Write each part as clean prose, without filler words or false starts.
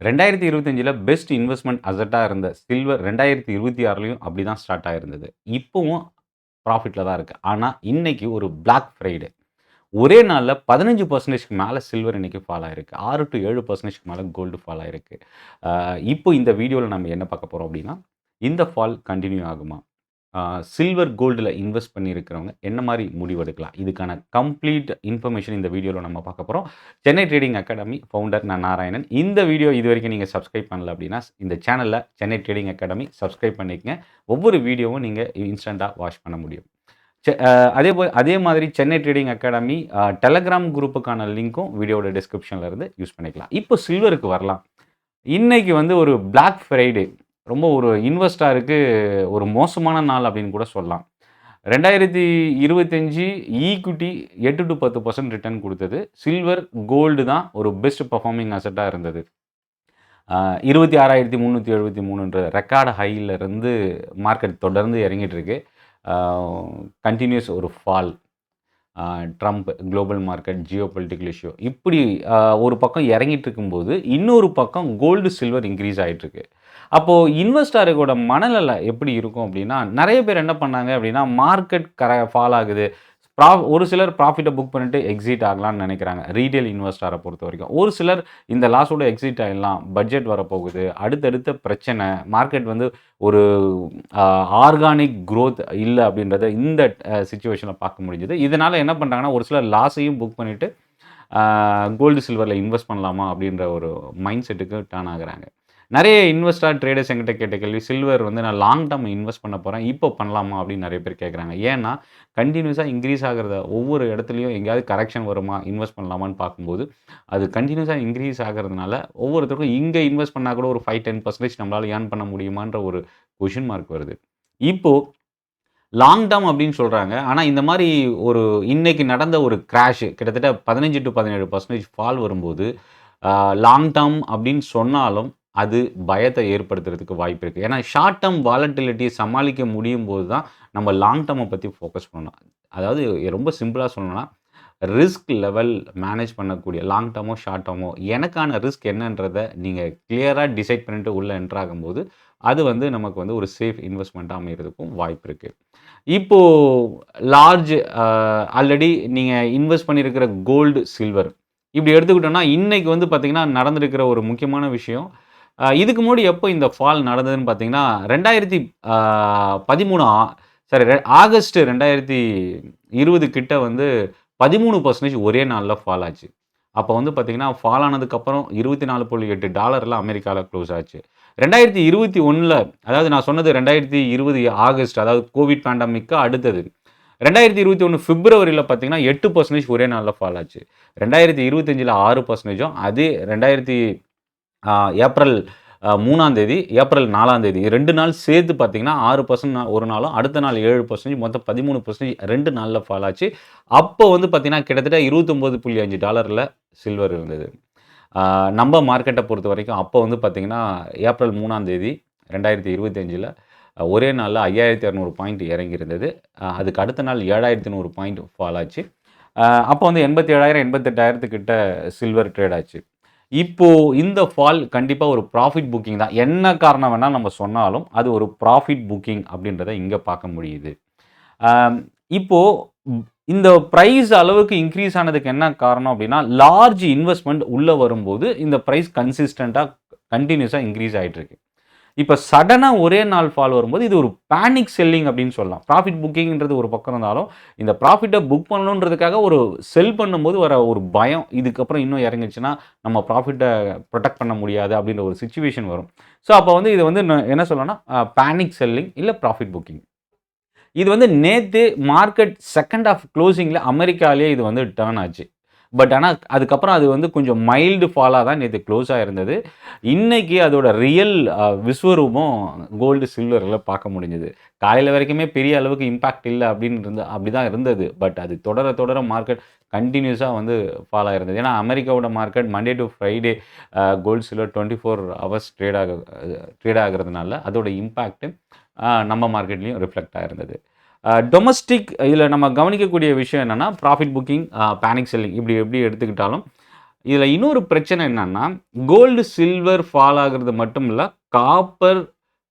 2025ல best investment அசெட்டா இருந்த silver 2026லயும் அப்படிதான் start ஆயிருந்தது. இப்பவும் ப்ராஃபிட்ல தான் இருக்கு. ஆனா, இன்னைக்கு ஒரு பிளாக் ஃப்ரைடே. ஒரே நாள்ல 15% மேல சில்வர் இன்னைக்கு ஃபால் ஆயிருக்கு. 6 டூ 7% மேல கோல்டு ஃபால் ஆயிருக்கு. இப்போ இந்த வீடியோல நம்ம என்ன பார்க்க போறோம் அப்படின்னா, இந்த ஃபால் கன்டின்யூ ஆகுமா? சில்வர் கோல்டுல இன்வெஸ்ட் பண்ணியிருக்கிறவங்க என்ன மாரி முடிவெடுக்கலாம்? இதுக்கான கம்ப்ளீட் இன்ஃபர்மேஷன் இந்த வீடியோல நம்ம பார்க்க போறோம். சென்னை ட்ரேடிங் அகாடமி ஃபவுண்டர் நான் நாராயணன். இந்த வீடியோ இதுவரைக்கும் நீங்க சப்ஸ்கிரைப் பண்ணல அப்படின்னா, இந்த சேனல்ல சென்னை ட்ரேடிங் அகாடமி சப்ஸ்கிரைப் பண்ணிக்கங்க. ஒவ்வொரு வீடியோவும் நீங்க இன்ஸ்டன்ட்டா வாட்ச் பண்ண முடியும். செ அ அதே மாதிரி சென்னை ட்ரேடிங் அகாடமி டெலகிராம் குரூப்புக்கான லிங்க்கும் வீடியோவோட டிஸ்கிரிப்ஷன்ல இருந்து யூஸ் பண்ணிக்கலாம். இப்போ சில்வருக்கு வரலாம். இன்னைக்கு வந்து ஒரு பிளாக் ஃப்ரைடே. ரொம்ப ஒரு இன்வெஸ்டாருக்கு ஒரு மோசமான நாள் அப்படின்னு கூட சொல்லலாம். 2025 ஈக்விட்டி 8 டூ 10% ரிட்டர்ன் குடுத்தது. சில்வர், கோல்டு தான் ஒரு பெஸ்ட் பெர்ஃபார்மிங் அசெட்டா இருந்தது. 26,373ன்ற ரெக்கார்ட் ஹைல இருந்து மார்க்கெட் தொடர்ந்து இறங்கிட்டு இருக்கு. கன்டினியூஸ் ஒரு fall. Trump, global market, Jio political issue இப்படி ஒரு பக்கம் இறங்கிட்டு இருக்கும்போது, இன்னொரு பக்கம் கோல்டு, சில்வர் இன்க்ரீஸ் ஆயிட்டு இருக்கு. அப்போ இன்வெஸ்டரோட மனநிலை எப்படி இருக்கும் அப்படின்னா, நெறைய பேர் என்ன பண்ணாங்க அப்படின்னா, மார்க்கெட் ஃபால் ஆகுது. ஒரு சிலர் ப்ராஃபிட்ட புக் பண்ணிட்டு எக்ஸிட் ஆகலாம்னு நெனைக்கிறாங்க. ரீட்டெயில் இன்வெஸ்டர பொறுத்தவரைக்கும். ஒரு சிலர் இந்த லாஸோட எக்ஸிட் ஆயிடலாம். பட்ஜெட் வரப்போகுது. அடுத்தடுத்த பிரச்சனை. மார்க்கெட் வந்து ஒரு ஆர்கானிக் குரோத் இல்ல அப்படின்றத இந்த சிச்சுவேஷன்ல பார்க்க முடிஞ்சது. இதனால என்ன பண்றாங்கன்னா, ஒரு சிலர் லாஸையும் புக் பண்ணிட்டு, கோல்டு, சில்வர்ல இன்வெஸ்ட் பண்ணலாமா அப்படின்ற ஒரு மைண்ட் செட்டுக்கு டர்ன் ஆகுறாங்க. நெறைய இன்வெஸ்டர், ட்ரேடர்ஸ் என்கிட்ட கேட்ட கேள்வி, சில்வர் வந்து நான் லாங் டர்ம் இன்வெஸ்ட் பண்ண போறேன். இப்போ பண்ணலாமா அப்படின்னு நெறைய பேர் கேட்குறாங்க. ஏன்னா, கன்டினியூஸா இன்கிரீஸ் ஆகுறத ஒவ்வொரு இடத்துலயும் எங்கேயாவது கரெக்ஷன் வருமா? இன்வெஸ்ட் பண்ணலாமான்னு பார்க்கும்போது, அது கன்டினியூஸா இன்கிரீஸ் ஆகுறதுனால, ஒவ்வொருத்தருக்கும் இங்க இன்வெஸ்ட் பண்ணா கூட ஒரு 5, 10% நம்மளால ஏர்ன் பண்ண முடியுமான்ற ஒரு கொஸ்டின் மார்க் வருது. இப்போ லாங் டர்ம் அப்படின்னு சொல்றாங்க. ஆனா, இந்த மாரி ஒரு இன்னைக்கு நடந்த ஒரு கிராஷ் கிட்டத்தட்ட 15 டூ 17% ஃபால் வரும்போது, லாங் டர்ம் அப்படின்னு சொன்னாலும், அது பயத்த ஏற்படுத்துறதுக்கு வாய்ப்பு இருக்கு. ஏன்னா, ஷார்ட் டர்ம் வாலட்டிலிட்டிய சமாளிக்க முடியும்போது தான், நம்ம லாங் டர்ம பத்தி ஃபோக்கஸ் பண்ணணும். அதாவது ரொம்ப சிம்பிளா சொல்லணும்னா, ரிஸ்க் லெவல் மேனேஜ் பண்ணக்கூடிய லாங் டர்மோ, ஷார்ட் டர்மோ எனக்கான ரிஸ்க் என்னன்றத நீங்க கிளியரா டிசைட் பண்ணிட்டு உள்ள என்டர் ஆகும்போது, அது வந்து நமக்கு வந்து ஒரு சேஃப் இன்வெஸ்ட்மென்ட்டா அமையறதுக்கும் வாய்ப்பு இருக்கு. இப்போ லார்ஜ் ஆல்ரெடி நீங்க இன்வெஸ்ட் பண்ணியிருக்கிற கோல்டு, சில்வர் இப்படி எடுத்துக்கிட்டோம்னா, இன்னைக்கு வந்து பார்த்தீங்கன்னா, நடந்திருக்கிற ஒரு முக்கியமான விஷயம். இதுக்கு முன்னாடி எப்போ இந்த ஃபால் நடந்ததுன்னு பார்த்தீங்கன்னா, 2013 சாரி ஆகஸ்ட் 2020 கிட்ட வந்து 13% ஒரே நாள்ல ஃபால் ஆச்சு. அப்போ வந்து பார்த்தீங்கன்னா, ஃபால் ஆனதுக்கப்புறம் $24.8 அமெரிக்கால க்ளோஸ் ஆச்சு. 2021ல அதாவது நான் சொன்னது 2020 ஆகஸ்ட் அதாவது கோவிட் பேண்டமிக்கு அடுத்தது. 2021 பிப்ரவரியில பார்த்தீங்கன்னா 8% ஒரே நாள்ல ஃபால் ஆச்சு. 2025ல 6%ம் அதே 2000 ஏப்ரல் 3ஆம் தேதி, ஏப்ரல் 4ஆம் தேதி 2 நாள் சேர்த்து பார்த்தீங்கன்னா 6% ஒரு நாளும், அடுத்த நாள் 7% மொத்தம் 13% 2 நாள்ல ஃபால் ஆச்சு. அப்போ வந்து பார்த்தீங்கன்னா கிட்டத்தட்ட $29.5ல சில்வர் இருந்தது. நம்ம மார்க்கெட்ட பொறுத்தவரைக்கும் அப்போ வந்து பார்த்தீங்கன்னா, ஏப்ரல் 3ஆம் தேதி 2025ல ஒரே நாள்ல 5200 பாயிண்ட் இறங்கியிருந்தது. அதுக்கு அடுத்த நாள் 7100 பாயிண்ட் ஃபால் ஆச்சு. அப்போ வந்து 87,000 88,000 கிட்ட சில்வர் ட்ரேட் ஆச்சு. இப்போ இந்த ஃபால் கண்டிப்பா ஒரு ப்ராஃபிட் புக்கிங் தான். என்ன காரணம் வேணா நம்ம சொன்னாலும், அது ஒரு ப்ராஃபிட் புக்கிங் அப்படின்றத இங்க பார்க்க முடியுது. ஆம், இப்போ இந்த பிரைஸ் அளவுக்கு இன்கிரீஸ் ஆனதுக்கு என்ன காரணம் அப்படின்னா, லார்ஜ் இன்வெஸ்ட்மென்ட் உள்ள வரும்போது, இந்த பிரைஸ் கன்சிஸ்டன்ட்டா கன்டினியூஸா இன்கிரீஸ் ஆயிட்டு இருக்கு. இப்ப சடனா ஒரே நாள் ஃபால் வரும்போது, இது ஒரு பேனிக் செல்லிங் அப்படின்னு சொல்லலாம். ப்ராஃபிட் புக்கிங்ன்றது ஒரு பக்கம் இருந்தாலும், இந்த ப்ராஃபிட்ட புக் பண்ணணுன்றதுக்காக ஒரு செல் பண்ணும்போது வர ஒரு பயம், இதுக்கப்புறம் இன்னும் இறங்குச்சுன்னா, நம்ம ப்ராஃபிட்ட புரொடெக்ட் பண்ண முடியாது அப்படின்ற ஒரு சிச்சுவேஷன் வரும். ஸோ, அப்ப வந்து இது வந்து என்ன சொல்லலாம்னா, பேனிக் செல்லிங் இல்ல ப்ராஃபிட் புக்கிங். இது வந்து நேத்து மார்க்கெட் செகண்ட் ஹால்ஃப் குளோசிங்ல அமெரிக்காலயே இது வந்து டர்ன் ஆச்சு. பட் ஆனா, அதுக்கப்புறம் அது வந்து கொஞ்சம் மைல்டு ஃபாலா தான் நேத்து குளோஸ் ஆயிருந்தது. இன்னைக்கு அதோட ரியல் விஸ்வரூபம் கோல்டு, சில்வர்ல பார்க்க முடிஞ்சது. காலையில வரைக்குமே பெரிய அளவுக்கு இம்பாக்ட் இல்ல அப்படிதான் இருந்தது. பட் அது தொடர தொடர மார்க்கெட் கன்டினியூஸா வந்து ஃபால் ஆயிருந்தது. ஏன்னா, அமெரிக்காவோட market Monday to Friday gold, silver 24 hours trade ஆகுறதுனால அதோட இம்பாக்ட் நம்ம மார்க்கெட்லயும் ரிஃப்ளெக்ட் ஆயிருந்தது. டொமஸ்டிக் இதில நம்ம கவனிக்கக்கூடிய விஷயம் என்னன்னா, ப்ராஃபிட் புக்கிங், பேனிக் செல்லிங் இப்படி எப்படி எடுத்துக்கிட்டாலும், இதில் இன்னொரு பிரச்சனை என்னன்னா, கோல்டு, சில்வர் ஃபால் ஆகுறது மட்டும் இல்ல, காப்பர்,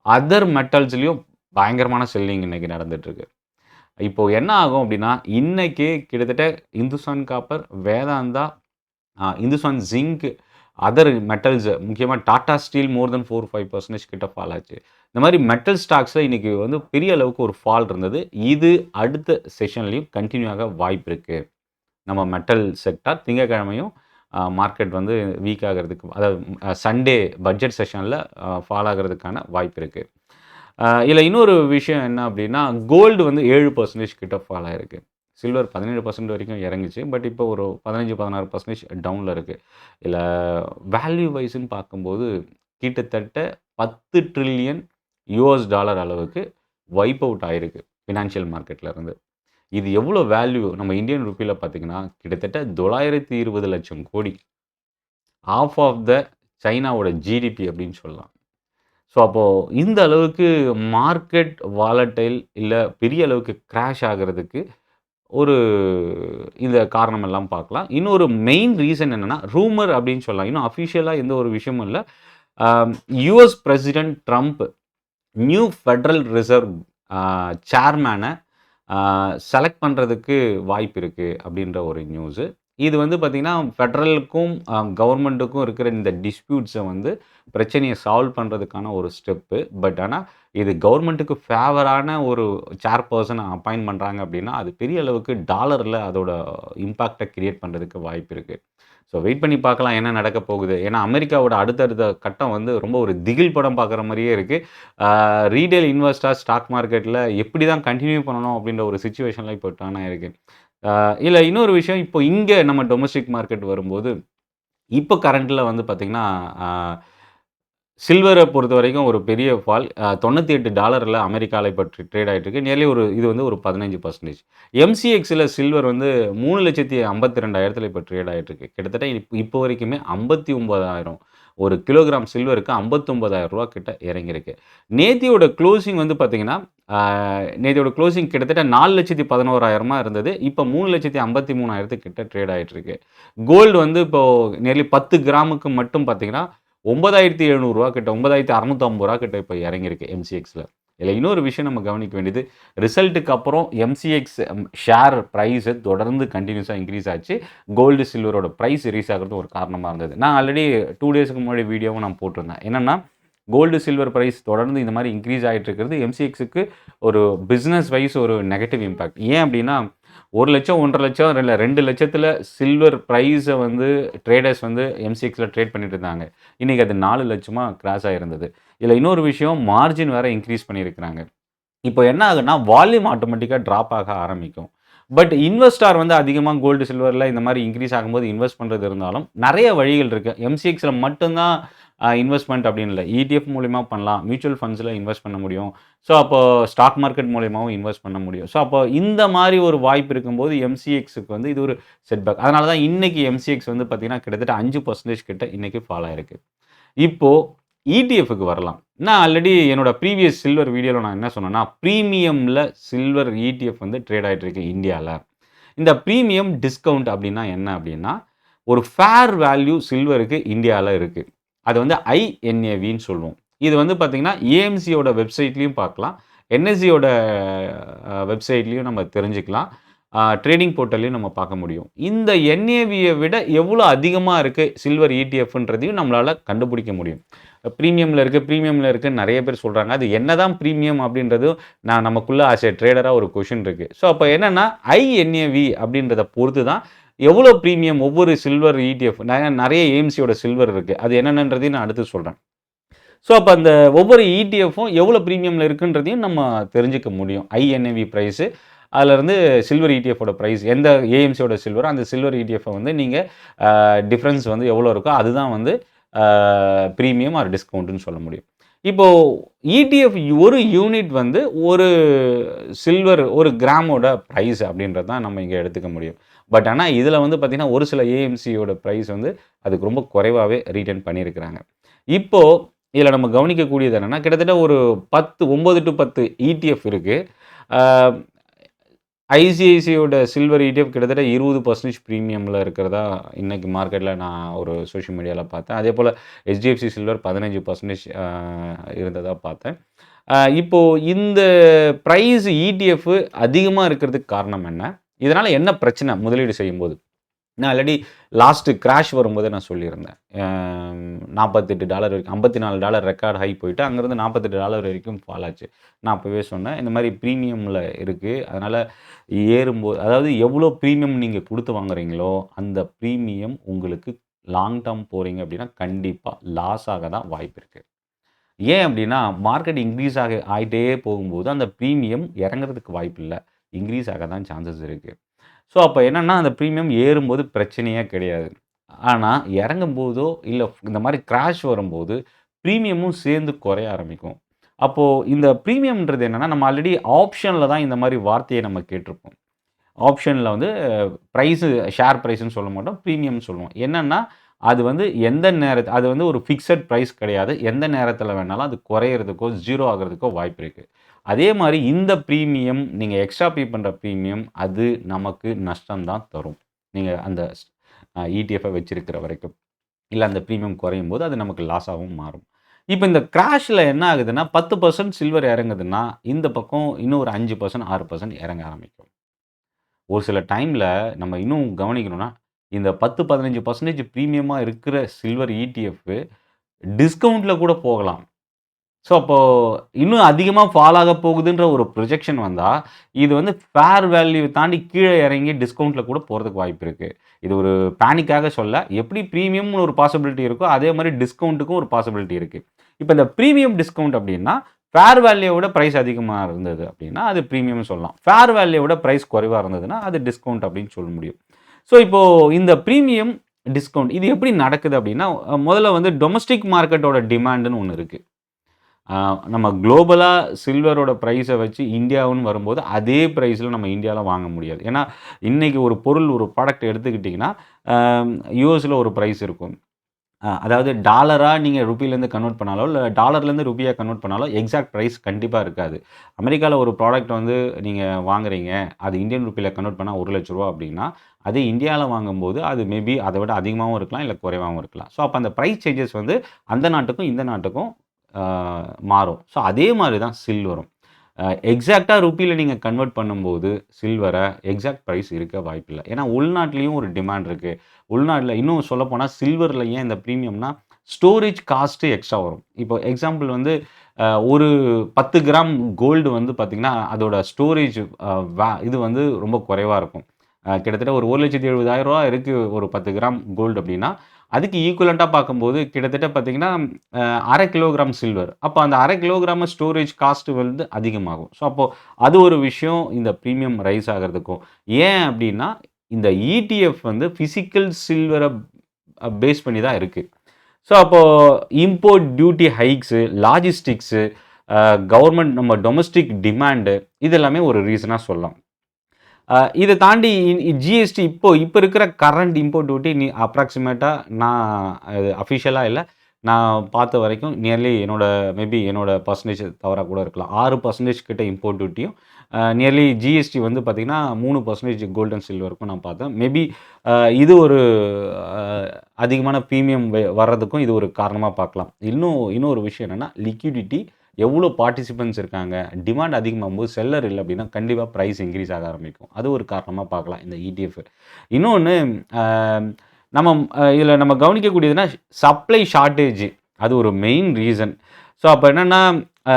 அதர் மெட்டல்ஸ்லயும் பயங்கரமான செல்லிங் இன்னைக்கு நடந்துட்டு இருக்கு. இப்போ என்ன ஆகும் அப்படின்னா, இன்னைக்கு கிட்டத்தட்ட Hindustan copper, Vedanta, Hindustan zinc, other metals முக்கியமா டாடா ஸ்டீல் மோர் தென் 4, 5% கிட்ட ஃபால் ஆச்சு. இந்த மாரி மெட்டல் ஸ்டாக்ஸ்ல இன்னைக்கு வந்து பெரிய அளவுக்கு ஒரு ஃபால் இருந்தது. இது அடுத்த செஷன்லயும் கன்டின்யூ ஆக வாய்ப்பு இருக்கு. நம்ம மெட்டல் செக்டார் திங்கட்கிழமையும் மார்க்கெட் வந்து வீக் ஆகுறதுக்கு, அதாவது சண்டே பட்ஜெட் செஷன்ல ஃபால் ஆகுறதுக்கான வாய்ப்பு இருக்கு. இதில் இன்னொரு விஷயம் என்ன அப்படின்னா, கோல்டு வந்து 7% கிட்ட ஃபால் ஆயிருக்கு. சில்வர் 17% வரைக்கும் இறங்குச்சு. பட் இப்போ ஒரு 15, 16% டவுன்ல இருக்கு. இதில் வேல்யூ வைஸ்ன்னு பார்க்கும்போது கிட்டத்தட்ட 10 ட்ரில்லியன் யுஎஸ் டாலர் அளவுக்கு வைப் அவுட் ஆயிருக்கு ஃபினான்ஷியல் மார்க்கெட்ல இருந்து. இது எவ்வளோ வேல்யூ நம்ம இந்தியன் ருப்பியில பார்த்தீங்கன்னா, கிட்டத்தட்ட 920 லட்சம் கோடி. ஹால்ஃப் ஆஃப் த சைனாவோட ஜிடிபி அப்படின்னு சொல்லலாம். ஸோ, அப்போ இந்த அளவுக்கு மார்க்கெட் வாலடைல் இல்ல பெரிய அளவுக்கு கிராஷ் ஆகுறதுக்கு ஒரு இந்த காரணம் எல்லாம் பார்க்கலாம். இன்னொரு மெயின் ரீசன் என்னன்னா, ரூமர் அப்படின்னு சொல்லலாம். இன்னும் அஃபிஷியலா எந்த ஒரு விஷயமும் இல்ல. Uh US president Trump new Federal Reserve சேர்மேன செலக்ட் பண்ணுறதுக்கு வாய்ப்பு இருக்குது அப்படின்ற ஒரு நியூஸு. இது வந்து பார்த்திங்கன்னா, ஃபெடரலுக்கும் கவர்மெண்ட்டுக்கும் இருக்கிற இந்த டிஸ்பியூட்ஸை வந்து பிரச்சனையை சால்வ் பண்ணுறதுக்கான ஒரு ஸ்டெப்பு. பட் ஆனால் இது கவர்மெண்ட்டுக்கு ஃபேவரான ஒரு சேர்பர்சனை அப்பாயின்ட் பண்ணுறாங்க அப்படின்னா, அது பெரிய அளவுக்கு டாலரில் அதோட இம்பேக்டை கிரியேட் பண்ணுறதுக்கு வாய்ப்பு இருக்குது. ஸோ வெயிட் பண்ணி பார்க்கலாம் என்ன நடக்க போகுது. ஏன்னா அமெரிக்காவோட அடுத்தடுத்த கட்டம் வந்து ரொம்ப ஒரு திகில் படம் பார்க்குற மாதிரியே இருக்குது. ரீட்டெயில் இன்வெஸ்டர்ஸ் ஸ்டாக் மார்க்கெட்டில் எப்படி தான் கண்டினியூ பண்ணணும் அப்படின்ற ஒரு சிச்சுவேஷனில் இப்போ டர்ன் ஆயிருக்கு. இல்லை இன்னொரு விஷயம், இப்போ இங்கே நம்ம டொமஸ்டிக் மார்க்கெட் வரும்போது, இப்போ கரண்ட்டில் வந்து பார்த்திங்கன்னா, சில்வரை பொறுத்த வரைக்கும் ஒரு பெரிய ஃபால். $98 அமெரிக்காவில் இப்போ ட்ரேட் ஆகிட்டு இருக்கு. நியர்லி ஒரு இது வந்து ஒரு 15%. எம்சிஎக்ஸில் சில்வர் வந்து 3,52,000 இப்போ ட்ரேட் ஆகிட்டு இருக்கு. கிட்டத்தட்ட இப்போ வரைக்குமே 59,000 ஒரு கிலோகிராம் சில்வருக்கு $59,000 கிட்ட இறங்கியிருக்கு. நேத்தியோட க்ளோசிங் வந்து பார்த்தீங்கன்னா, நேத்தியோட க்ளோசிங் கிட்டத்தட்ட 4,11,000 இருந்தது. இப்போ 3,53,000 கிட்ட ட்ரேட் ஆகிட்டு இருக்கு. கோல்டு வந்து இப்போ நியர்லி 10 கிராமுக்கு மட்டும் பார்த்தீங்கன்னா, $9,700 கிட்ட, $9,650 கிட்ட இப்போ இறங்கியிருக்கு எம்சிஎக்ஸில். இதில் இன்னொரு விஷயம் நம்ம கவனிக்க வேண்டியது, ரிசல்ட்டுக்கு அப்புறம் எம்சிஎக்ஸ் ஷேர் ப்ரைஸு தொடர்ந்து கண்டினியூஸாக இன்க்ரீஸ் ஆச்சு. கோல்டு, சில்வரோட ப்ரைஸ் ரீஸ் ஆகிறது ஒரு காரணமாக இருந்தது. நான் ஆல்ரெடி 2 டேஸ்க்கு முன்னாடி வீடியோவும் நான் போட்டிருந்தேன். என்னென்னா, கோல்டு, சில்வர் ப்ரைஸ் தொடர்ந்து இந்த மாதிரி இன்க்ரீஸ் ஆகிட்டு இருக்கிறது எம்சிஎக்ஸுக்கு ஒரு பிஸ்னஸ் வைஸ் ஒரு நெகட்டிவ் இம்பேக்ட். ஏன் அப்படின்னா, 1,00,000, 1,50,000 இல்லை 2,00,000 சில்வர் ப்ரைஸை வந்து ட்ரேடர்ஸ் வந்து எம்சிஎக்ஸில் ட்ரேட் பண்ணிட்டு இருந்தாங்க. இன்றைக்கி அது 4,00,000 கிராஸ் ஆகிருந்தது. இதில் இன்னொரு விஷயம், மார்ஜின் வேறு இன்க்ரீஸ் பண்ணியிருக்கிறாங்க. இப்போ என்ன ஆகுன்னா, வால்யூம் ஆட்டோமேட்டிக்காக ட்ராப் ஆக ஆரம்பிக்கும். பட் இன்வெஸ்டார் வந்து அதிகமாக கோல்டு, சில்வரில் இந்த மாதிரி இன்க்ரீஸ் ஆகும்போது இன்வெஸ்ட் பண்ணுறது இருந்தாலும் நிறைய வழிகள் இருக்குது. எம்சிஎக்ஸில் மட்டும்தான் இன்வெஸ்ட்மெண்ட் அப்படின்னு இல்லை. இடிஎஃப் மூலிமா பண்ணலாம், மியூச்சுவல் ஃபண்ட்ஸில் இன்வெஸ்ட் பண்ண முடியும். ஸோ அப்போ ஸ்டாக் மார்க்கெட் மூலியமாகவும் இன்வெஸ்ட் பண்ண முடியும். ஸோ அப்போ இந்த மாதிரி ஒரு வாய்ப்பு இருக்கும்போது எம்சிஎக்ஸுக்கு வந்து இது ஒரு செட்பேக். அதனால தான் இன்றைக்கி எம்சிஎக்ஸ் வந்து பார்த்திங்கன்னா கிட்டத்தட்ட 5% கிட்ட இன்றைக்கி ஃபால் ஆகிருக்கு. இப்போது இடிஎஃப்க்கு வரலாம். நான் ஆல்ரெடி என்னோட ப்ரீவியஸ் சில்வர் வீடியோவில் நான் என்ன சொன்னேன்னா, ப்ரீமியமில் சில்வர் இடிஎஃப் வந்து ட்ரேட் ஆகிட்டு இருக்கு இந்தியாவில். இந்த ப்ரீமியம் டிஸ்கவுண்ட் அப்படின்னா என்ன அப்படின்னா, ஒரு ஃபேர் வேல்யூ சில்வருக்கு இந்தியாவில் இருக்குது. அது வந்து ஐஎன்ஏவின்னு சொல்லுவோம். இது வந்து பார்த்திங்கன்னா ஏஎம்சியோட வெப்சைட்லேயும் பார்க்கலாம், என்எஸ்சியோட வெப்சைட்லேயும் நம்ம தெரிஞ்சுக்கலாம், ட்ரேடிங் போர்ட்டல்லையும் நம்ம பார்க்க முடியும். இந்த என்ஏவியை விட எவ்வளோ அதிகமாக இருக்குது சில்வர் இடிஎஃப்ன்றதையும் நம்மளால் கண்டுபிடிக்க முடியும். ப்ரீமியமில் இருக்குன்னு நிறைய பேர் சொல்கிறாங்க. அது என்ன தான் ப்ரீமியம் அப்படின்றது நமக்குள்ளே ஆஸ் எ ட்ரேடராக ஒரு கொஷின் இருக்குது. ஸோ அப்போ என்னென்னா, ஐஎன்ஏவி அப்படின்றத பொறுத்து தான் எவ்வளோ ப்ரீமியம் ஒவ்வொரு சில்வர் இடிஎஃப், நிறைய ஏஎம்சியோட சில்வர் இருக்குது, அது என்னென்னன்றதையும் நான் அடுத்து சொல்கிறேன். ஸோ அப்போ அந்த ஒவ்வொரு இடிஎஃப்பும் எவ்வளோ ப்ரீமியமில் இருக்குன்றதையும் நம்ம தெரிஞ்சுக்க முடியும். ஐஎன்ஏவி ப்ரைஸு, அதிலிருந்து சில்வர் இடிஎஃபோட ப்ரைஸ், எந்த ஏஎம்சியோட சில்வரோ அந்த சில்வர் இடிஎஃப்பை வந்து நீங்கள் டிஃப்ரென்ஸ் வந்து எவ்வளோ இருக்கோ அதுதான் வந்து ப்ரீமியம் ஆர் டிஸ்கவுண்ட்டுன்னு சொல்ல முடியும். இப்போது இடிஎஃப் ஒரு யூனிட் வந்து ஒரு சில்வர் ஒரு கிராமோட ப்ரைஸ் அப்படின்றது தான் நம்ம இங்கே எடுத்துக்க முடியும். பட் ஆனால் இதில் வந்து பார்த்திங்கன்னா ஒரு சில ஏஎம்சியோட ப்ரைஸ் வந்து அதுக்கு ரொம்ப குறைவாகவே ரீட்டைன் பண்ணியிருக்கிறாங்க. இப்போது இதில் நம்ம கவனிக்கக்கூடியது என்னென்னா, கிட்டத்தட்ட ஒரு 9 to 10 இடிஎஃப் இருக்குது. ஐசிஐசியோட சில்வர் ETF கிட்டத்தட்ட 20% ப்ரீமியமில் இருக்கிறதா இன்னைக்கு மார்க்கெட்டில் நான் ஒரு சோஷியல் மீடியாவில் பார்த்தேன். அதேபோல் HDFC சில்வர் 15% இருந்ததா பார்த்தேன். இப்போ இந்த பிரைஸ் ETF அதிகமா இருக்கிறதுக்கு காரணம் என்ன? இதனால என்ன பிரச்சனை முதலீடு செய்யும்போது? நான் ஆல்ரெடி லாஸ்ட் கிராஷ் வரும்போதே நான் சொல்லியிருந்தேன். $48 வரைக்கும் $54 ரெக்கார்ட் ஹை போயிட்டு அங்கேருந்து $48 வரைக்கும் ஃபால் ஆச்சு. நான் அப்பவே சொன்னேன். இந்த மாரி பிரீமியம்ல இருக்கு. அதனால ஏறும்போது அதாவது எவ்வளோ பிரீமியம் நீங்க குடுத்து வாங்குறீங்களோ, அந்த பிரீமியம் உங்களுக்கு லாங் டெர்ம் போறீங்க அப்படின்னா, கண்டிப்பா லாஸ் ஆக தான் வாய்ப்பு இருக்கு. ஏன் அப்படின்னா, மார்க்கெட் இன்க்ரீஸ் ஆயிட்டே போகும்போது, அந்த பிரீமியம் இறங்குறதுக்கு வாய்ப்பில்ல. இன்க்ரீஸ் ஆக தான் சான்சஸ் இருக்கு. ஸோ, அப்ப என்னன்னா, அந்த பிரீமியம் ஏறும்போது பிரச்சனையே கிடையாது. ஆனா, இறங்கும்போதோ, இல்ல இந்த மாரி கிராஷ் வரும்போது, பிரீமியமும் சேர்ந்து குறைய ஆரம்பிக்கும். அப்போ இந்த பிரீமியம்ன்றது என்னன்னா, நம்ம ஆல்ரெடி ஆப்ஷன்ல தான் இந்த மாரி வார்த்தைய நம்ம கேட்டிருப்போம். ஆப்ஷன்ல வந்து பிரைஸு ஷேர் பிரைஸ்ன்னு சொல்ல மாட்டோம். பிரீமியம்னு சொல்லுவோம். என்னன்னா, அது வந்து எந்த அது வந்து ஒரு ஃபிக்ஸட் பிரைஸ் கிடையாது. எந்த நேரத்தில வேணாலும் அது குறையறதுக்கோ, 0 ஆகுறதுக்கோ வாய்ப்பு இருக்கு. அதே மாரி இந்த பிரீமியம் நீங்க எக்ஸ்ட்ரா பே பண்ற பிரீமியம் அது நமக்கு நஷ்டம் தான் தரும். நீங்க அந்த ETF வச்சிருக்கிற வரைக்கும். இல்ல அந்த பிரீமியம் குறையும்போது அது நமக்கு லாஸாவும் மாறும். இப்ப இந்த கிராஷ்ல என்ன ஆகுதுன்னா, 10% சில்வர் இறங்குதுன்னா, இந்த பக்கம் இன்னும் ஒரு 5%, 6% இறங்க ஆரம்பிக்கும். ஒரு சில டைம்ல நம்ம இன்னும் கவனிக்கணும்னா, இந்த 10, 15% பிரீமியமா இருக்கிற சில்வர் ETF டிஸ்கவுண்ட்ல கூட போகலாம். ஸோ, அப்போ இன்னும் அதிகமா ஃபால் ஆக போகுதுன்ற ஒரு ப்ரொஜெக்ஷன் வந்தா, இது வந்து ஃபேர் வேல்யூ தாண்டி கீழ இறங்கி டிஸ்கவுண்ட்ல கூட போறதுக்கு வாய்ப்பு இருக்கு. இது ஒரு பேனிக்காக சொல்ல, எப்படி பிரீமியம்னு ஒரு பாசிபிலிட்டி இருக்கோ, அதே மாரி டிஸ்கவுண்ட்டுக்கும் ஒரு பாசிபிலிட்டி இருக்கு. இப்ப இந்த பிரீமியம் டிஸ்கவுண்ட் அப்டின்னா, ஃபேர் வேல்யூ விட பிரைஸ் அதிகமா இருந்தது அப்டின்னா, அது பிரீமியம்னு சொல்லலாம். ஃபேர் வேல்யூ விட பிரைஸ் குறைவா இருந்ததுன்னா, அது டிஸ்கவுண்ட் அப்டின்னு சொல்ல முடியும். ஸோ, இப்போ இந்த பிரீமியம், டிஸ்கவுண்ட் இது எப்படி நடக்குது அப்டின்னா, முதல்ல வந்து டொமஸ்டிக் மார்க்கெட்டோட டிமாண்ட்ன்னு ஒண்ணு இருக்கு. நம்ம குளோபலா சில்வரோட பிரைஸ வச்சு இந்தியாவுன்னு வரும்போது, அதே பிரைஸ்ல நம்ம இந்தியால வாங்க முடியாது. ஏன்னா, இன்னைக்கு ஒரு பொருள், ஒரு ப்ராடக்ட் எடுத்துக்கிட்டீங்கன்னா, அ யுஎஸ்ல ஒரு பிரைஸ் இருக்கும். அதாவது டாலரா நீங்க ரூபியிலேருந்து கன்வெர்ட் பண்ணாலோ, இல்ல டாலர்லேருந்து ரூபியா கன்வெர்ட் பண்ணாலோ, எக்ஸாக்ட் பிரைஸ் கண்டிப்பா இருக்காது. அமெரிக்கால ஒரு ப்ராடக்ட் வந்து நீங்க வாங்குறீங்க, அது இந்தியன் ரூபியில கன்வெர்ட் பண்ணா ரூ. 1,00,000 அப்படின்னா, அதே இந்தியால வாங்கும்போது அது மேபி அத விட அதிகமாவும் இருக்கலாம், இல்ல குறைவாவும் இருக்கலாம். ஸோ, அப்ப அந்த பிரைஸ் சேஞ்சஸ் வந்து அந்த நாட்டுக்கும், இந்த நாட்டுக்கும் அ மாறும். ஸோ, அதே மாரி தான் சில்வரும். எக்ஸாக்ட்டா ரூபியில நீங்க கன்வெர்ட் பண்ணும்போது, சில்வர எக்ஸாக்ட் பிரைஸ் இருக்க வாய்ப்பில்ல. ஏன்னா, உள்நாட்டிலயும் ஒரு டிமாண்ட் இருக்கு. உள்நாட்ல இன்னும் சொல்லப்போனா சில்வர்ல ஏன் இந்த பிரீமியம்னா, ஸ்டோரேஜ் காஸ்ட் எக்ஸ்ட்ரா வரும். இப்போ எக்ஸாம்பிள் வந்து ஒரு 10 கிராம் கோல்டு வந்து பார்த்தீங்கன்னா, அதோட ஸ்டோரேஜ் இது வந்து ரொம்ப குறைவா இருக்கும். கிட்டத்தட்ட ஒரு ரூ. 1,70,000 இருக்கு ஒரு 10 கிராம் கோல்டு அப்டின்னா, அதுக்கு ஈக்குவலன்ட்டா பார்க்கும்போது கிட்டத்தட்ட பார்த்தீங்கன்னா, 1/2 கிலோகிராம் சில்வர். அப்ப அந்த 1/2 கிலோகிராம் ஸ்டோரேஜ் காஸ்ட் வந்து அதிகமாகும். ஸோ, அப்போ அது ஒரு விஷயம் இந்த பிரீமியம் ரைஸ் ஆகுறதுக்கும். ஏன் அப்டின்னா, இந்த ETF வந்து பிசிக்கல் சில்வர பேஸ் பண்ணி தான் இருக்கு. ஸோ, அப்போ இம்போர்ட் டியூட்டி ஹைக்ஸு, லாஜிஸ்டிக்ஸு, கவர்ன்மெண்ட் நம்ம டொமஸ்டிக் டிமாண்டு இது எல்லாமே ஒரு ரீசனா சொல்லலாம். இத தாண்டி ஜிஎஸ்டி இப்ப இருக்கிற கரண்ட் இம்போர்ட் டியூட்டி அப்ராக்ஸிமேட்டா நான் அது அஃபிஷியலா இல்ல. நான் பார்த்த வரைக்கும் நியர்லி மேபி என்னோட பெர்சன்டேஜ் தவறா கூட இருக்கலாம். 6% கிட்ட இம்போர்ட் டியூட்டியும், நியர்லி ஜிஎஸ்டி வந்து பார்த்தீங்கன்னா 3% கோல்ட் அண்ட் சில்வருக்கும் நான் பார்த்தேன். மேபி இது ஒரு அ அதிகமான பிரீமியம் வர்றதுக்கும் இது ஒரு காரணமா பார்க்கலாம். இன்னொரு விஷயம் என்னன்னா, லிக்விடிட்டி எவ்வளோ பார்ட்டிசிபென்ட்ஸ் இருக்காங்க. டிமாண்ட் அதிகமாகும்போது செல்லர் இல்ல அப்டின்னா, கண்டிப்பா பிரைஸ் இன்கிரீஸ் ஆக ஆரம்பிக்கும். அது ஒரு காரணமா பார்க்கலாம் இந்த ETF. இன்னொன்னு அ நம்ம இதில நம்ம கவனிக்கக்கூடியதுன்னா, சப்ளை ஷார்ட்டேஜ் அது ஒரு மெயின் ரீசன். ஸோ, அப்ப என்னன்னா, அ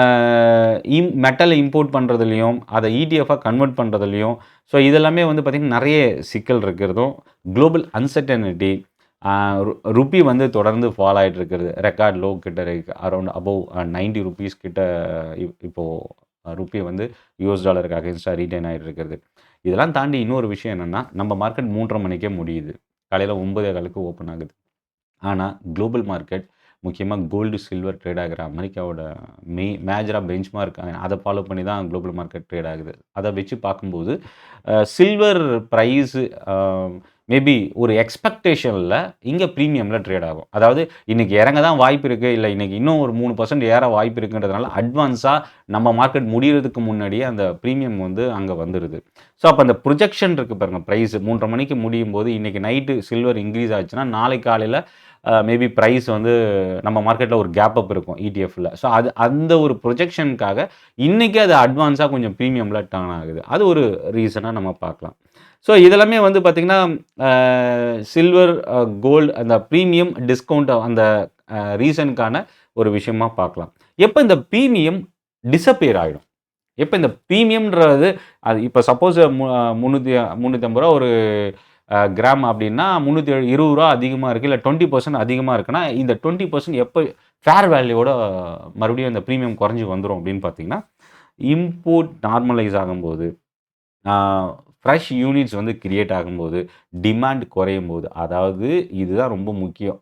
மெட்டல இம்போர்ட் பண்றதுலயும், அத ETFஆ கன்வெர்ட் பண்றதுலயும், ஸோ இதெல்லாமே வந்து பார்த்தீங்கன்னா, நெறைய சிக்கல் இருக்கிறதும், குளோபல் அன்சர்டனிட்டி, ஆ ருப்பி வந்து தொடர்ந்து ஃபால் ஆயிட்டு இருக்கிறது. ரெக்கார்ட் லோ கிட்ட இருக்கு. அரவுண்ட் அபோவ் ₹90 கிட்ட இப்போ ருப்பி வந்து யுஎஸ் டாலருக்கு அகைன்ஸ்டா ரீட்டெயின் ஆயிட்டு இருக்கிறது. இதெல்லாம் தாண்டி இன்னொரு விஷயம் என்னன்னா, நம்ம மார்க்கெட் 3:30 மணிக்கே முடியுது. காலையில 9:15க்கு ஓப்பன் ஆகுது. ஆனா, குளோபல் மார்க்கெட் முக்கியமா கோல்டு, சில்வர் ட்ரேட் ஆகுற அமெரிக்காவோட மேஜரா பெஞ்ச்மார்க் அத ஃபாலோ பண்ணி தான் குளோபல் மார்க்கெட் ட்ரேட் ஆகுது. அத வச்சு பார்க்கும்போது, சில்வர் பிரைஸ் அ மேபி ஒரு எக்ஸ்பெக்டேஷனில் இங்கே ப்ரீமியமில் ட்ரேட் ஆகும். அதாவது இன்றைக்கி இறங்க தான் வாய்ப்பு இருக்குது, இல்லை இன்றைக்கி இன்னும் ஒரு 3% ஏற வாய்ப்பு இருக்குன்றதுனால அட்வான்ஸாக நம்ம மார்க்கெட் முடிகிறதுக்கு முன்னாடியே அந்த ப்ரீமியம் வந்து அங்கே வந்துடுது. ஸோ அப்போ அந்த ப்ரொஜெக்ஷன் இருக்குது பாருங்கள், ப்ரைஸ் 3:30 மணிக்கு முடியும் போது இன்றைக்கி நைட்டு சில்வர் இன்க்ரீஸ் ஆச்சுன்னா நாளை காலையில் மேபி ப்ரைஸ் வந்து நம்ம மார்க்கெட்டில் ஒரு கேப் அப் இருக்கும் இடிஎஃப்ல. ஸோ அந்த ஒரு ப்ரொஜெக்ஷனுக்காக இன்றைக்கி அது அட்வான்ஸாக கொஞ்சம் ப்ரீமியமில் டர்ன் ஆகுது. அது ஒரு ரீசனாக நம்ம பார்க்கலாம். ஸோ இதெல்லாமே வந்து பார்த்திங்கன்னா சில்வர், கோல்டு அந்த ப்ரீமியம் டிஸ்கவுண்ட் அந்த ரீசனுக்கான ஒரு விஷயமா பார்க்கலாம். எப்போ இந்த ப்ரீமியம் டிஸப்பியர் ஆகிடும், எப்போ இந்த ப்ரீமியம்ன்றது அது இப்போ சப்போஸ் 350 ஒரு கிராம் அப்படின்னா 320 அதிகமாக இருக்குது, இல்லை 20% அதிகமாக இருக்குன்னா இந்த 20% எப்போ ஃபேர் வேல்யூவோட மறுபடியும் அந்த ப்ரீமியம் குறைஞ்சி வந்துடும் அப்படின்னு பார்த்தீங்கன்னா, இம்போர்ட் நார்மலைஸ் ஆகும்போது, ஃப்ரெஷ் யூனிட்ஸ் வந்து கிரியேட் ஆகும்போது, டிமாண்ட் குறையும் போது, அதாவது இதுதான் ரொம்ப முக்கியம்,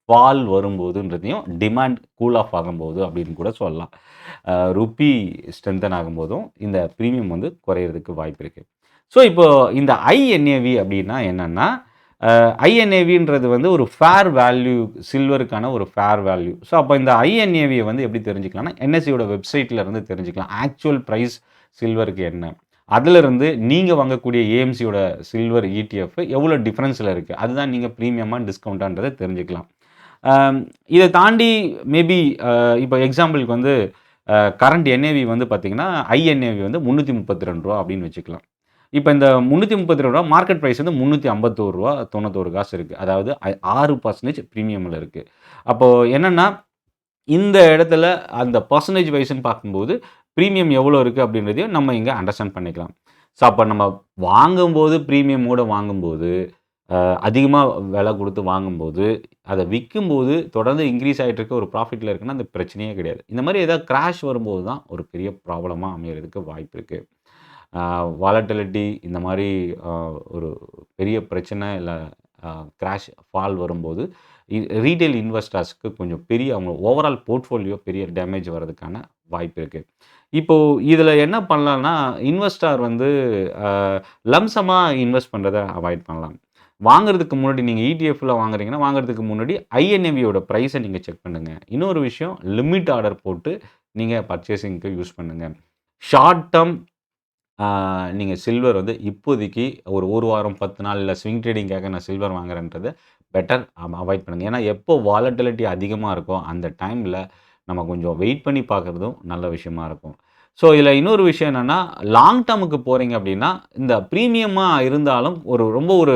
ஃபால் வரும்போதுன்றதையும் டிமாண்ட் கூல் ஆஃப் ஆகும்போது அப்படின்னு கூட சொல்லலாம். ருப்பி ஸ்ட்ரென்தன் ஆகும்போதும் இந்த ப்ரீமியம் வந்து குறையிறதுக்கு வாய்ப்பு இருக்குது. ஸோ இப்போ இந்த ஐஎன்ஏவி அப்படின்னா என்னென்னா, ஐஎன்ஏவின்றது வந்து ஒரு ஃபேர் வேல்யூ, சில்வருக்கான ஒரு ஃபேர் வேல்யூ. ஸோ அப்போ இந்த ஐஎன்ஏவியை வந்து எப்படி தெரிஞ்சுக்கலாம்னா, என்எஸ்சியோட வெப்சைட்டில் இருந்து தெரிஞ்சுக்கலாம். ஆக்சுவல் ப்ரைஸ் சில்வருக்கு என்ன, அதிலிருந்து நீங்கள் வாங்கக்கூடிய ஏஎம்சியோட சில்வர் இடிஎஃப் எவ்வளோ டிஃப்ரென்ஸில் இருக்குது, அதுதான் நீங்கள் ப்ரீமியமாக டிஸ்கவுண்ட்டான்றதை தெரிஞ்சுக்கலாம். இதை தாண்டி மேபி இப்போ எக்ஸாம்பிளுக்கு வந்து கரண்ட் என்ஏவி வந்து பார்த்திங்கன்னா, ஐஎன்ஏவி வந்து ரூ. 332 அப்படின்னு வச்சுக்கலாம். இப்போ இந்த ரூ. 332 மார்க்கெட் ப்ரைஸ் வந்து ரூ. 351.91 இருக்குது. அதாவது 6% ப்ரீமியமில் இருக்குது. அப்போது என்னென்னா, இந்த இடத்துல அந்த பர்சன்டேஜ் வைஸ்ன்னு பார்க்கும்போது ப்ரீமியம் எவ்வளோ இருக்குது அப்படின்றதையும் நம்ம இங்கே அண்டர்ஸ்டாண்ட் பண்ணிக்கலாம். ஸோ அப்போ நம்ம வாங்கும்போது ப்ரீமியமோடு வாங்கும்போது, அதிகமாக விலை கொடுத்து வாங்கும்போது, அதை விற்கும்போது தொடர்ந்து இன்க்ரீஸ் ஆகிட்டு இருக்க ஒரு ப்ராஃபிட்டில் இருக்குன்னா அந்த பிரச்சனையே கிடையாது. இந்த மாதிரி ஏதாவது கிராஷ் வரும்போது தான் ஒரு பெரிய ப்ராப்ளமாக அமைகிறதுக்கு வாய்ப்பு இருக்குது. வாலட்டிலிட்டி இந்த மாதிரி ஒரு பெரிய பிரச்சனை இல்லை கிராஷ் ஃபால் வரும்போது ரீட்டைல் இன்வெஸ்டர்ஸ்க்கு கொஞ்சம் பெரிய அவங்க ஓவரால் போர்ட்ஃபோலியோ பெரிய டேமேஜ் வர்றதுக்கான வாய்ப்பு இருக்குது. இப்போது இதில் என்ன பண்ணலான்னா, இன்வெஸ்டார் வந்து லம்சமாக இன்வெஸ்ட் பண்ணுறதை அவாய்ட் பண்ணலாம். வாங்குறதுக்கு முன்னாடி நீங்கள் இடிஎஃப்பில் வாங்குறீங்கன்னா, வாங்குறதுக்கு முன்னாடி ஐஎன்ஏவியோட ப்ரைஸை நீங்கள் செக் பண்ணுங்கள். இன்னொரு விஷயம், லிமிட் ஆர்டர் போட்டு நீங்கள் பர்ச்சேசிங்க்கு யூஸ் பண்ணுங்கள். ஷார்ட் டேர்ம் நீங்கள் சில்வர் வந்து இப்போதைக்கு ஒரு வாரம் 10 நாள் இல்லை ஸ்விங் ட்ரேடிங்காக நான் சில்வர் வாங்குறேன்றதை பெட்டர் அவாய்ட் பண்ணுங்கள். ஏன்னா எப்போ வாலட்டிலிட்டி அதிகமாக இருக்கோ அந்த டைமில் நம்ம கொஞ்சம் வெயிட் பண்ணி பார்க்குறதும் நல்ல விஷயமா இருக்கும். ஸோ இதில் இன்னொரு விஷயம் என்னென்னா, லாங் டேர்முக்கு போகிறீங்க அப்படின்னா இந்த ப்ரீமியமாக இருந்தாலும் ரொம்ப ஒரு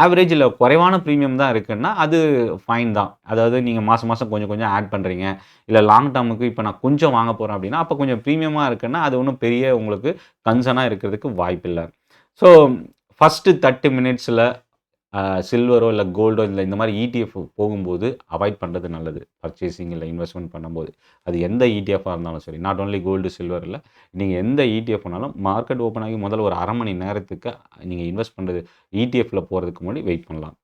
ஆவரேஜ் இல்லை குறைவான ப்ரீமியம் தான் இருக்குன்னா அது ஃபைன் தான். அதாவது நீங்கள் மாதம் மாதம் கொஞ்சம் கொஞ்சம் ஆட் பண்ணுறீங்க, இல்லை லாங் டேர்முக்கு இப்போ நான் கொஞ்சம் வாங்க போகிறேன் அப்படின்னா அப்போ கொஞ்சம் ப்ரீமியமாக இருக்குன்னா அது ஒன்றும் பெரிய உங்களுக்கு கன்சர்னாக இருக்கிறதுக்கு வாய்ப்பில்லை. ஸோ ஃபஸ்ட்டு 30 மினிட்ஸில் சில்வரோ இல்லை கோல்டோ இல்லை இந்த மாதிரி இடிஎஃப் போகும்போது அவாய்ட் பண்ணுறது நல்லது. பர்ச்சேசிங் இல்லை இன்வெஸ்ட்மெண்ட் பண்ணும்போது அது எந்த இடிஎஃபாக இருந்தாலும் சரி, நாட் ஓன்லி கோல்டு சில்வர் இல்லை, நீங்கள் எந்த இடிஎஃப் பண்ணாலும் மார்க்கெட் ஓப்பன் ஆகி முதல்ல ஒரு 1/2 மணி நேரத்துக்கு நீங்கள் இன்வெஸ்ட் பண்ணுறது இடிஎஃப்பில் போகிறதுக்கு முன்னாடி வெயிட் பண்ணலாம்.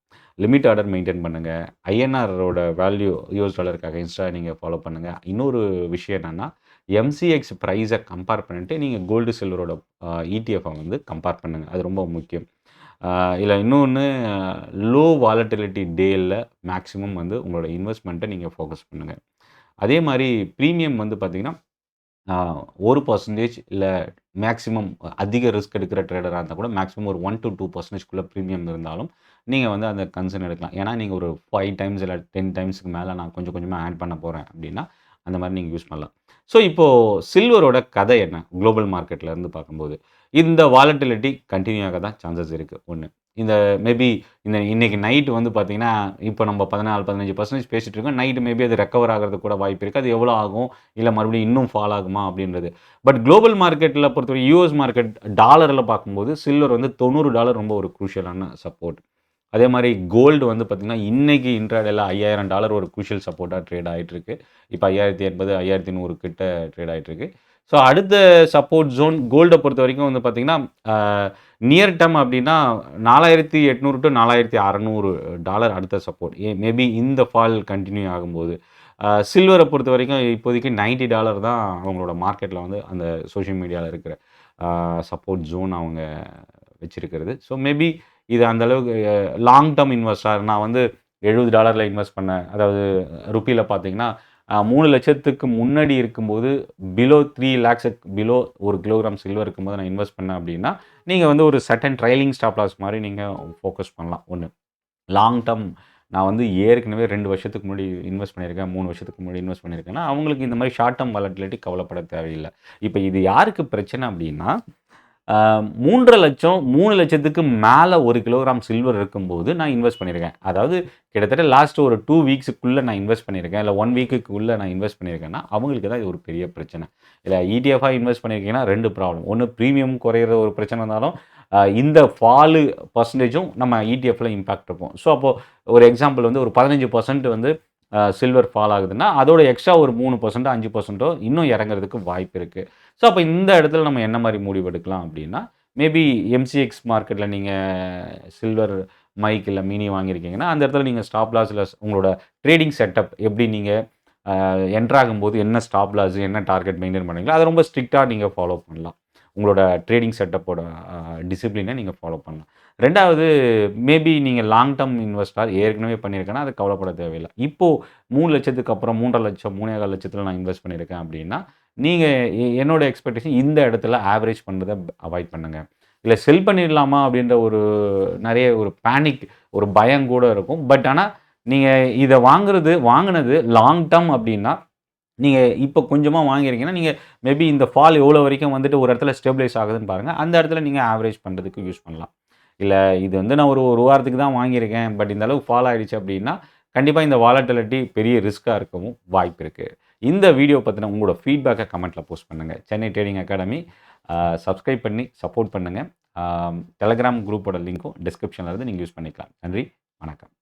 லிமிட் ஆர்டர் மெயின்டைன் பண்ணுங்கள். ஐஎன்ஆரோட வேல்யூ யூஎஸ் டாலருக்காக இன்ஸ்டா நீங்கள் ஃபாலோ பண்ணுங்கள். இன்னொரு விஷயம் என்னென்னா, எம்சிஎக்ஸ் ப்ரைஸை கம்பேர் பண்ணிவிட்டு நீங்கள் கோல்டு சில்வரோட இடிஎஃப்பை வந்து கம்பேர் பண்ணுங்கள். அது ரொம்ப முக்கியம். இல்லை இன்னொன்று, லோ வாலட்டிலிட்டி டேயில் மேக்ஸிமம் வந்து உங்களோட இன்வெஸ்ட்மெண்ட்டை நீங்கள் ஃபோக்கஸ் பண்ணுங்கள். அதே மாதிரி ப்ரீமியம் வந்து பார்த்திங்கன்னா 1% இல்லை மேக்ஸிமம் அதிக ரிஸ்க் எடுக்கிற ட்ரேடராக இருந்தால் கூட மேக்ஸிமம் ஒரு 1 to 2% ப்ரீமியம் இருந்தாலும் நீங்கள் வந்து அந்த கன்சர்ன் எடுக்கலாம். ஏன்னா நீங்கள் ஒரு 5 டைம்ஸ் இல்லை 10 டைம்ஸ்க்கு மேலே நான் கொஞ்சம் கொஞ்சமாக ஆட் பண்ண போகிறேன் அப்படின்னா அந்த மாதிரி நீங்கள் யூஸ் பண்ணலாம். ஸோ இப்போது சில்வரோட கதை என்ன குளோபல் மார்க்கெட்டில் இருந்து பார்க்கும்போது, இந்த வாலட்டிலிட்டி கண்டினியூ ஆக தான் சான்சஸ் இருக்குது. ஒன்று, இந்த மேபி இன்றைக்கி நைட்டு வந்து பார்த்திங்கன்னா இப்போ நம்ம 14-15% பேசிகிட்டு இருக்கோம். நைட்டு மேபி அது ரெக்கவர் ஆகிறதுக்கு கூட வாய்ப்பு இருக்குது. அது எவ்வளோ ஆகும், இல்லை மறுபடியும் இன்னும் ஃபால் ஆகுமா அப்படின்றது. பட் குளோபல் மார்க்கெட்டில் பொறுத்தவரை யூஎஸ் மார்க்கெட் டாலரில் பார்க்கும்போது சில்வர் வந்து $90 ரொம்ப ஒரு குரூஷியலான சப்போர்ட். அதே மாதிரி கோல்டு வந்து பார்த்திங்கன்னா இன்றைக்கி இன்ட்ராடேல $5000 ஒரு குரூஷியல் சப்போர்ட்டாக ட்ரேட் ஆகிட்டுருக்கு. இப்போ 5080 5100 கிட்ட ட்ரேட் ஆகிட்டுருக்கு. ஸோ அடுத்த சப்போர்ட் ஜோன் கோல்டை பொறுத்த வரைக்கும் வந்து பார்த்திங்கன்னா நியர் டேர்ம் அப்படின்னா $4800 to $4600 அடுத்த சப்போர்ட். மேபி இந்த ஃபால் கண்டினியூ ஆகும்போது சில்வரை பொறுத்த வரைக்கும் இப்போதைக்கு $90 தான் அவங்களோட மார்க்கெட்டில் வந்து அந்த சோஷியல் மீடியாவில் இருக்கிற சப்போர்ட் ஜோன் அவங்க வச்சுருக்கிறது. ஸோ மேபி இது அந்த அளவுக்கு லாங் டேர்ம் இன்வெஸ்டர் நான் வந்து $70 இன்வெஸ்ட் பண்ணேன். அதாவது ருப்பியில பார்த்தீங்கன்னா, 3,00,000க்கு முன்னாடி இருக்கும்போது பிலோ 3 லேக்ஸுக்கு பிலோ 1 கிலோகிராம் சில்வர் இருக்கும்போது நான் இன்வெஸ்ட் பண்ணேன் அப்படின்னா, நீங்க வந்து ஒரு சர்டன் ட்ரைலிங் ஸ்டாப் லாஸ் மாரி நீங்க ஃபோக்கஸ் பண்ணலாம். 1 லாங் டேர்ம் நான் வந்து ஏற்கனவே 2 வருஷத்துக்கு முன்னாடி இன்வெஸ்ட் பண்ணியிருக்கேன், 3 வருஷத்துக்கு முன்னாடி இன்வெஸ்ட் பண்ணியிருக்கேன்னா, அவங்களுக்கு இந்த மாரி ஷார்ட் டேர்ம் வாலட்டிலிட்டி கவலைப்பட தேவையில்ல. இப்ப இது யாருக்கு பிரச்சனை அப்படின்னா, 3,50,000 3,00,000க்கு மேல 1 கிலோகிராம் சில்வர் இருக்கும்போது நான் இன்வெஸ்ட் பண்ணியிருக்கேன். அதாவது கிட்டத்தட்ட லாஸ்ட் ஒரு 2 வீக்ஸுக்குள்ள நான் இன்வெஸ்ட் பண்ணியிருக்கேன். இல்ல 1 வீக்குக்குள்ள நான் இன்வெஸ்ட் பண்ணியிருக்கேன்னா, அவங்களுக்கு தான் இது ஒரு பெரிய பிரச்சனை. இல்ல இடிஎஃப்ஆ இன்வெஸ்ட் பண்ணியிருக்கீங்கன்னா 2 ப்ராப்ளம். 1 பிரீமியம் குறையிற ஒரு பிரச்சனை இருந்தாலும், இந்த ஃபாலு பெர்சன்டேஜும் நம்ம இடிஎஃப்ல இம்பாக்ட் இருக்கும். ஸோ அப்போ ஒரு எக்ஸாம்பிள் வந்து ஒரு 15% வந்து சில்வர் ஃபால் ஆகுதுன்னா, அதோட எக்ஸ்ட்ரா ஒரு 3% 5% இன்னும் இறங்குறதுக்கு வாய்ப்பு இருக்கு. ஸோ அப்போ இந்த இடத்துல நம்ம என்ன மாரி முடிவு எடுக்கலாம் அப்படின்னா, மேபி எம்சிஎக்ஸ் மார்க்கெட்ல நீங்க சில்வர் மைக் இல்ல மினி வாங்கியிருக்கீங்கன்னா, அந்த இடத்துல நீங்க ஸ்டாப் லாஸ் இல்ல உங்களோட ட்ரேடிங் செட்டப் எப்படி நீங்க என்டர் ஆகும்போது என்ன ஸ்டாப் லாஸ், என்ன டார்கெட் மெயின்டெயின் பண்ணீங்களோ, அத ரொம்ப ஸ்ட்ரிக்ட்டா நீங்க ஃபாலோ பண்ணலாம். உங்களோட ட்ரேடிங் செட்டப்போட டிசிப்ளின நீங்க ஃபாலோ பண்ணலாம். 2வது மேபி நீங்க லாங் டெர்ம் இன்வெஸ்டர் ஏற்கனவே பண்ணியிருக்கேன்னா, அது கவலைப்பட தேவையில்ல. இப்போ 3,00,000க்கு அப்புறம் 3,50,000 3,15,000ல நான் இன்வெஸ்ட் பண்ணியிருக்கேன் அப்படின்னா, நீங்க என்னோட எக்ஸ்பெக்டேஷன் இந்த இடத்துல ஆவரேஜ் பண்றத அவாய்ட் பண்ணுங்க. இல்ல செல் பண்ணிடலாமா அப்படின்ற ஒரு நெறைய ஒரு பேனிக் ஒரு பயம் கூட இருக்கும். பட் ஆனா, நீங்க இத வாங்குனது லாங் டெர்ம் அப்படின்னா, நீங்க இப்ப கொஞ்சமா வாங்கியிருக்கீங்கன்னா, நீங்க மேபி இந்த ஃபால் எவ்வளோ வரைக்கும் வந்துட்டு ஒரு இடத்துல ஸ்டெபிலைஸ் ஆகுதுன்னு பாருங்க. அந்த இடத்துல நீங்க ஆவரேஜ் பண்றதுக்கு யூஸ் பண்ணலாம். இல்ல இது வந்து நான் ஒரு வாரத்துக்கு தான் வாங்கியிருக்கேன். பட் இந்த அளவுக்கு ஃபால் ஆயிடுச்சு அப்படின்னா, கண்டிப்பா இந்த வாலட்டிலிட்டி பெரிய ரிஸ்க்கா இருக்கவும் வாய்ப்பு இருக்கு. இந்த வீடியோ பத்தின உங்களோட ஃபீட்பேக்க கமெண்ட்ல போஸ்ட் பண்ணுங்க. சென்னை ட்ரேடிங் அகாடமி சப்ஸ்கிரைப் பண்ணி சப்போர்ட் பண்ணுங்க. டெலகிராம் குரூப்போட லிங்க்கும் டிஸ்கிரிப்ஷன்ல இருந்து நீங்க யூஸ் பண்ணிக்கலாம். நன்றி, வணக்கம்.